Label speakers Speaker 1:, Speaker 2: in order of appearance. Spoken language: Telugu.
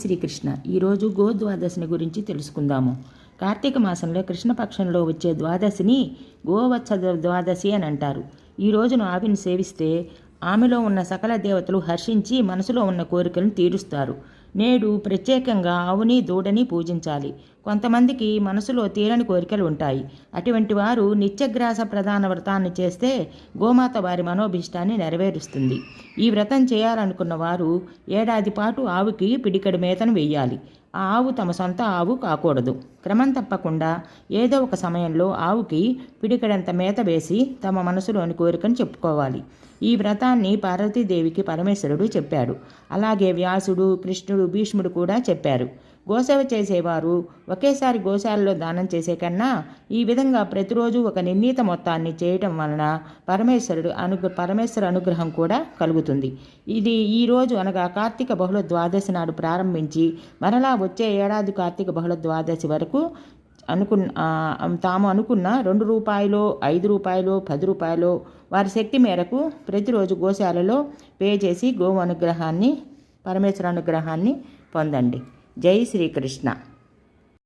Speaker 1: శ్రీకృష్ణ. ఈరోజు గోద్వాదశిని గురించి తెలుసుకుందాము. కార్తీక మాసంలో కృష్ణపక్షంలో వచ్చే ద్వాదశిని గోవత్స ద్వాదశి అని అంటారు. ఈ రోజును ఆవిని సేవిస్తే ఆమెలో ఉన్న సకల దేవతలు హర్షించి మనసులో ఉన్న కోరికలను తీరుస్తారు. నేడు ప్రత్యేకంగా ఆవుని దూడని పూజించాలి. కొంతమందికి మనసులో తీరని కోరికలు ఉంటాయి. అటువంటి వారు నిత్యగ్రాస ప్రధాన వ్రతాన్ని చేస్తే గోమాత వారి మనోభీష్టాన్ని నెరవేరుస్తుంది. ఈ వ్రతం చేయాలనుకున్న వారు ఏడాది పాటు ఆవుకి పిడికెడు మేతను వెయ్యాలి. ఆ ఆవు తమ సొంత ఆవు కాకూడదు. క్రమం తప్పకుండా ఏదో ఒక సమయంలో ఆవుకి పిడికెడంత మేత వేసి తమ మనసులోని కోరికను చెప్పుకోవాలి. ఈ వ్రతాన్ని పార్వతీదేవికి పరమేశ్వరుడు చెప్పాడు. అలాగే వ్యాసుడు, కృష్ణుడు, భీష్ముడు కూడా చెప్పారు. గోసేవ చేసేవారు ఒకేసారి గోశాలలో దానం చేసే కన్నా ఈ విధంగా ప్రతిరోజు ఒక నిర్ణీత మొత్తాన్ని చేయటం వలన పరమేశ్వర అనుగ్రహం కూడా కలుగుతుంది. ఇది ఈరోజు అనగా కార్తీక బహుళ ద్వాదశి నాడు ప్రారంభించి మరలా వచ్చే ఏడాది కార్తీక బహుళ ద్వాదశి వరకు తాము అనుకున్న ₹2, ₹5, ₹10 వారి శక్తి మేరకు ప్రతిరోజు గోశాలలో పే చేసి గోవు అనుగ్రహాన్ని, పరమేశ్వర అనుగ్రహాన్ని పొందండి. జై శ్రీకృష్ణ.